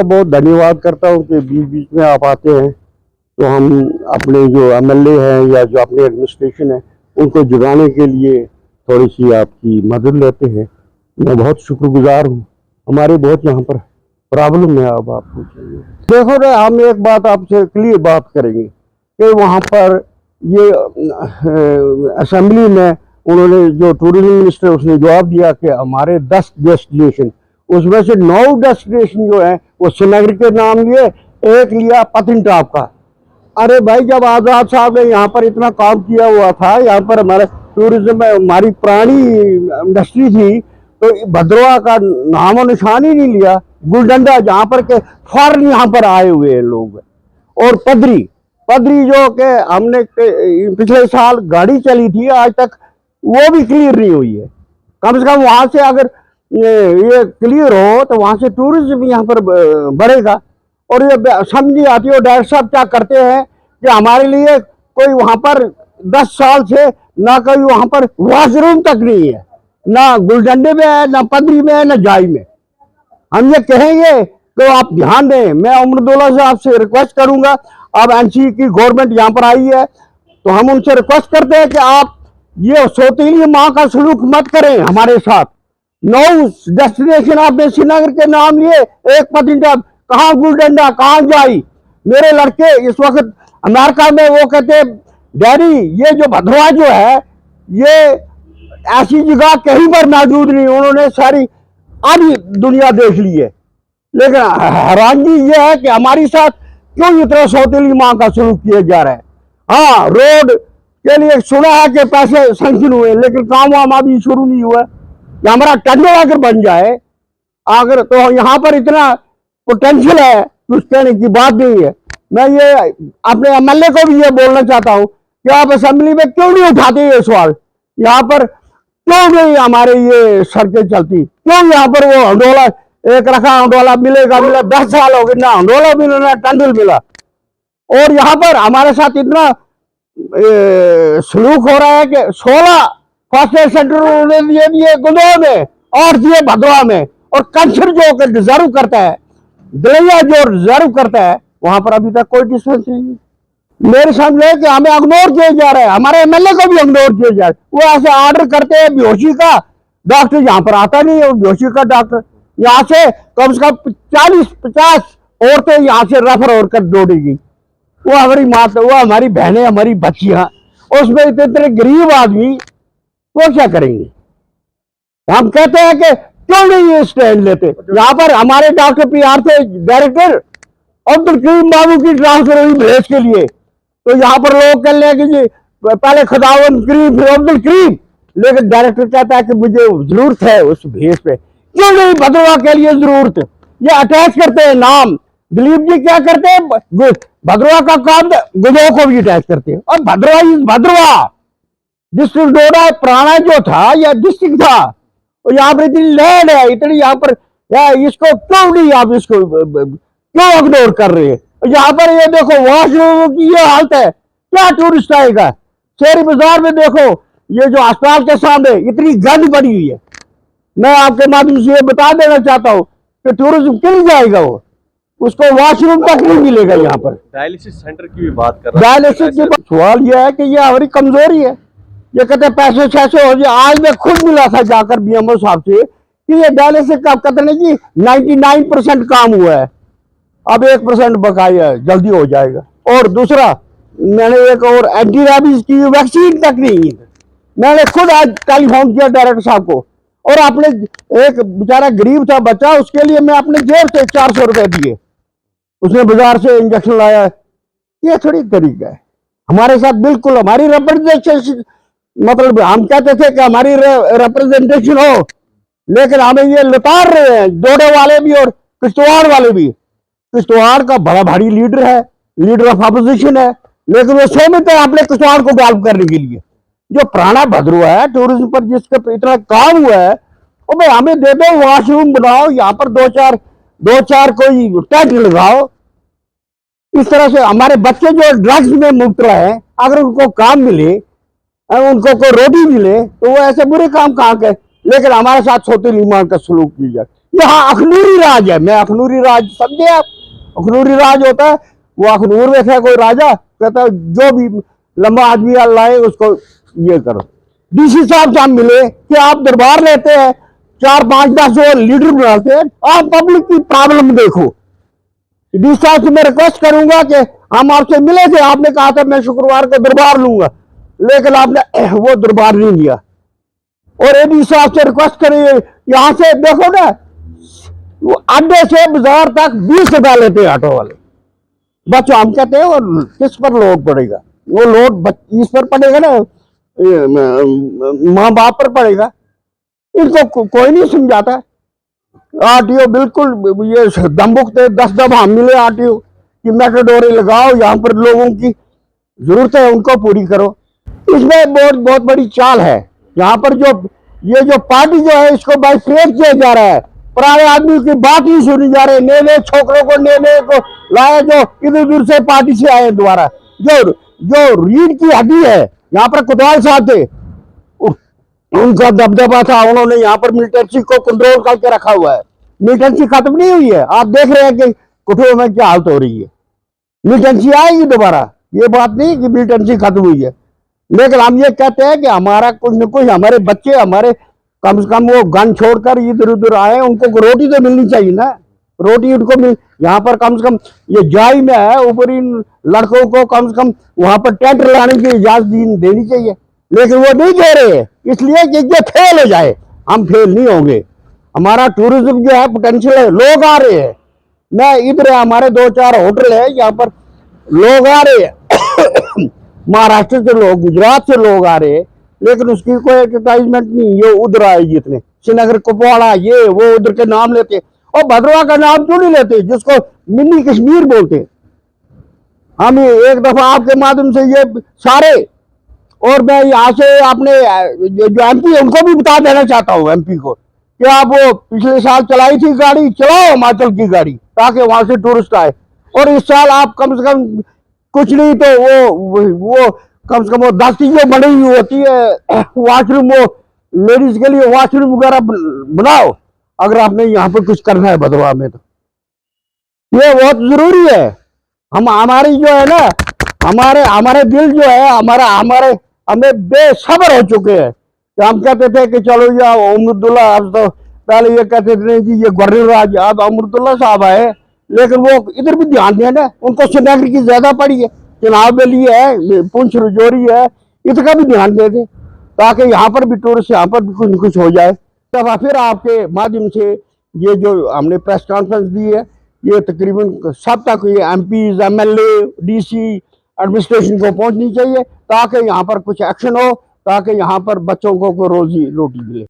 बहुत धन्यवाद करता हूँ कि बीच बीच में आप आते हैं तो हम अपने जो एमएलए हैं या जो अपने एडमिनिस्ट्रेशन है उनको जुगाने के लिए थोड़ी सी आपकी मदद लेते हैं। मैं बहुत शुक्रगुजार हूँ। हमारे बहुत यहाँ पर प्रॉब्लम है। अब आप पूछेंगे, देखो ना, हम एक बात आपसे क्लियर बात करेंगे कि वहाँ पर ये असेंबली में उन्होंने जो टूरिज्म मिनिस्टर उसने जवाब दिया कि हमारे 10 डेस्टिनेशन, उसमें से 9 डेस्टिनेशन जो है वो श्रीनगर के नाम लिए, एक लिया पतनटॉप का। अरे भाई, जब आजाद साहब ने यहाँ पर इतना काम किया हुआ था, यहाँ पर हमारे टूरिज्म में हमारी पुरानी इंडस्ट्री थी, तो भद्रवा का नामो निशान ही नहीं लिया। गुलडंडा जहाँ पर के फॉरन यहाँ पर आए हुए हैं लोग, और पदरी जो के हमने पिछले साल गाड़ी चली थी, आज तक वो भी क्लियर नहीं हुई है। कम से कम वहां से अगर ये क्लियर हो तो वहां से टूरिज्म यहाँ पर बढ़ेगा। और ये समझ नहीं आती है डायरेक्टर साहब क्या करते हैं कि हमारे लिए कोई वहां पर 10 साल से ना कोई वहां पर वॉशरूम तक नहीं है, ना गुलडंडे में है, ना पदरी में है, ना जाई में। हम ये कहेंगे तो आप ध्यान दें। मैं उमरदुल्ला साहब से रिक्वेस्ट करूंगा, अब एनसी की गवर्नमेंट यहाँ पर आई है तो हम उनसे रिक्वेस्ट करते हैं कि आप ये सौतीली माँ का सलूक मत करें हमारे साथ। 9 डेस्टिनेशन आपने श्रीनगर के नाम लिए, एक पतनटॉप, कहाँ गुलडंडा, कहाँ जाई। मेरे लड़के इस वक्त अमेरिका में, वो कहते डैडी ये जो भद्रवा जो है ये ऐसी जगह कहीं पर मौजूद नहीं, उन्होंने सारी आधी दुनिया देख ली है। लेकिन हैरानगी ये है कि हमारी साथ क्यों इतना सौतीली माँ का सलूक किया जा रहा है। हाँ, रोड के लिए सुना है कि पैसे सैंक्शन हुए, लेकिन काम वाम अभी शुरू नहीं हुआ। कि हमारा टर्नओवर अगर बन जाए अगर, तो यहाँ पर इतना पोटेंशियल है, कुछ कहने की बात नहीं है। मैं ये अपने एमएलए को भी ये बोलना चाहता हूँ कि आप असेंबली में क्यों नहीं उठाते ये सवाल, यहाँ पर क्यों नहीं हमारे ये सड़कें चलती, क्यों यहाँ पर वो हंडोला एक रखा, हंडोला मिलेगा 10 साल हो गए ना हंडोला मिला ना टंडल मिला। और यहाँ पर हमारे साथ इतना सलूक हो रहा है कि 16 फर्स्ट एड सेंटर उन्होंने दिए गुंदों में, 8 दिए भद्रवा में, और कंसर जो डिजर्व करता है, दलिया जो डिजर्व करता है, वहां पर अभी तक कोई डिस्पेंसरी नहीं। मेरे सामने कि हमें इग्नोर किया जा रहा है, हमारे एमएलए को भी इग्नोर किया जा रहा है। वो ऐसे ऑर्डर करते हैं, बेहोशी का डॉक्टर यहाँ पर आता नहीं है, बेहोशी का डॉक्टर यहाँ से कम 40-50 औरतें यहाँ से रेफर होकर दौड़ेगी। वो हमारी माता, वो हमारी बहनें, हमारी बच्चियां, उसमें इतने गरीब आदमी वो क्या करेंगे। हम कहते हैं कि क्यों नहीं ये स्टैंड लेते। यहाँ पर हमारे डॉक्टर पीआर थे डायरेक्टर अब्दुल करीम बाबू की ट्रांसफर हुई भेज के लिए, तो यहाँ पर लोग कह रहे हैं कि जी पहले खुदावन करीम फिर अब्दुल करीम, लेकिन डायरेक्टर कहता है कि मुझे जरूरत है उस भेज पे। क्यों नहीं भद्रवा के लिए जरूरत, ये अटैच करते हैं नाम। दिलीप जी क्या करते हैं, भद्रवा का काम गुदो को भी अटैच करते हैं। और भद्रवा इज भद्रवा, डिस्ट्रिक्ट डोडा पुराना जो था यह डिस्ट्रिक्ट था, और यहाँ पर इतनी लैंड है, इतनी यहाँ पर इसको क्यों नहीं आप इसको क्यों इग्नोर कर रहे हैं। यहाँ पर ये देखो वॉशरूम की ये हालत है, क्या टूरिस्ट आएगा। शहरी बाजार में देखो, ये जो अस्पताल के सामने इतनी गंद पड़ी हुई है। मैं आपके माध्यम से ये बता देना चाहता हूँ कि टूरिज्म क्यों जाएगा, वो उसको वॉशरूम तक नहीं मिलेगा। यहाँ पर डायलिसिस सेंटर की भी बात कर रहे हैं। डायलिसिस की सवाल यह है कि ये हमारी कमजोरी है। ये कहते पैसे 600 हो जाए। आज मैं खुद मिला था जाकर बीएमओ साहब से कि ये डायलिसिस का कहते नहीं कि 99% काम हुआ है, अब 1% बकाया है, जल्दी हो जाएगा। और दूसरा, मैंने एक और एंटी रेबीज की वैक्सीन तक नहीं है। मैंने खुद आज टेलीफोन किया डायरेक्टर साहब को, और अपने एक बेचारा गरीब था बच्चा, उसके लिए मैं अपने जेब से 400 रुपए दिए, उसने बाजार से इंजेक्शन लाया। ये थोड़ी तरीका है हमारे साथ। बिल्कुल हमारी रिप्रेजेंटेशन, मतलब हम कहते थे कि हमारी रिप्रेजेंटेशन हो, लेकिन हमें ये लुटार रहे हैं, डोडे वाले भी और किश्तवाड़ वाले भी। किश्तवाड़ का बड़ा भारी लीडर है, लीडर ऑफ अपोजिशन है, लेकिन वो सहमत है अपने किश्तवाड़ को डेवलप करने के लिए। जो पुराना भद्रवा है टूरिज्म पर जिसका इतना काम हुआ है, और भाई हमें दे दो, वॉशरूम बनाओ, यहाँ पर दो चार कोई टैक्स लगाओ। इस तरह से हमारे बच्चे जो ड्रग्स में मुब्तला है, अगर उनको काम मिले, उनको कोई रोटी मिले, तो वो ऐसे बुरे काम कहाँ के। लेकिन हमारे साथ सौतेली माँ का सलूक की जाए, यहाँ अखनूरी राज है। मैं अखनूरी राज समझे आप? अखनूरी राज होता है, वो अखनूर में था कोई राजा, कहता है जो भी लंबा आदमी लाए उसको ये करो। डीसी साहब से हम मिले कि आप दरबार लेते हैं, 4-5-10 जो लीडर बनाते हैं, आप पब्लिक की प्रॉब्लम देखो। डीसी साहब से मैं रिक्वेस्ट करूंगा कि हम आपसे मिले थे, आपने कहा था मैं शुक्रवार को दरबार लूंगा, लेकिन आपने वो दरबार नहीं लिया। और एडी साहब से रिक्वेस्ट करिए, यहाँ से देखो ना, अड्डे से बाजार तक 20 रुपया लेते हैं ऑटो वाले। बच्चों हम कहते हैं और किस पर लोड पड़ेगा? वो लोड इस पर पड़ेगा ना, माँ बाप पर पड़ेगा। इनको कोई नहीं समझाता। आरटीओ बिल्कुल ये दमबुकते 10 दफा हम मिले आरटीओ कि मेटाडोरे लगाओ, यहाँ पर लोगों की जरूरत है उनको पूरी करो। इसमें बहुत बड़ी चाल है। यहाँ पर जो ये जो पार्टी जो है इसको बाइफरेट किया जा रहा है, पुराने आदमी की बात ही सुनी जा रही है। नए नए छोकरों को नए नए को लाया जो इधर उधर से पार्टी से आए दोबारा। जो रीढ़ की हड्डी है, यहाँ पर कोतवाल साहब थे, उनका दबदबा था, उन्होंने यहाँ पर मिलिटेंसी को कंट्रोल करके रखा हुआ है। मिलिटेंसी खत्म नहीं हुई है। आप देख रहे हैं कि कुठुआ में क्या हालत हो रही है। मिलिटेंसी आएगी दोबारा, ये बात नहीं कि मिलिटेंसी खत्म हुई है, लेकिन हम ये कहते हैं कि हमारा कुछ न कुछ, हमारे बच्चे हमारे कम से कम वो गन छोड़कर इधर उधर आए, उनको रोटी तो मिलनी चाहिए ना। रोटी उनको मिल, यहाँ पर कम से कम ये जाई में है, ऊपर इन लड़कों को कम से कम वहां पर टेंट लगाने की इजाजत देनी चाहिए, लेकिन वो नहीं दे रहे, इसलिए कि ये फेल हो जाए। हम फेल नहीं होंगे। हमारा टूरिज्म जो है पोटेंशियल है, लोग आ रहे हैं। मैं इधर हमारे 2-4 होटल है, यहाँ पर लोग आ रहे हैं महाराष्ट्र से लोग, गुजरात से लोग आ रहे हैं, लेकिन उसकी कोई एडवर्टाइजमेंट नहीं। ये उधर आए जितने श्रीनगर, कुपवाड़ा, ये वो उधर के नाम लेते, और भद्रवाह का नाम क्यों नहीं लेते, जिसको मिनी कश्मीर बोलते। हम एक दफा आपके माध्यम से ये सारे, और मैं यहाँ से अपने जो एमपी उनको भी बता देना चाहता हूँ, एमपी को, कि आप वो पिछले साल चलाई थी गाड़ी, चलाओ हिमाचल की गाड़ी, ताकि वहां से टूरिस्ट आए। और इस साल आप कम से कम कुछ नहीं तो वो कम से कम वो 10 चीजें बनी हुई होती है वॉशरूम, वो लेडीज के लिए वॉशरूम वगैरह बनाओ, अगर आपने यहाँ पर कुछ करना है भदवा में तो ये बहुत जरूरी है। हम हमारी जो है ना, हमारे दिल जो है, हमें बेसब्र हो चुके हैं कि हम कहते थे कि चलो या अमरुद्दुल्ला, अब तो पहले ये कहते थे जी ये गवर्नर राज, अब अमरुद्दुल्ला साहब आए, लेकिन वो इधर भी ध्यान दें ना, उनको श्रीनगर की ज्यादा पड़ी है, चुनाव बेली है, पुंछ रजौरी है, इसका भी ध्यान दे दें, ताकि यहाँ पर भी टूरिस्ट, यहाँ पर भी कुछ न कुछ हो जाए। तब फिर आपके माध्यम से ये जो हमने प्रेस कॉन्फ्रेंस दी है, ये तकरीबन सब तक ये एमपीज, एमएलए, डीसी, एडमिनिस्ट्रेशन को पहुंचनी चाहिए, ताकि यहाँ पर कुछ एक्शन हो, ताकि यहाँ पर बच्चों को रोजी रोटी मिले।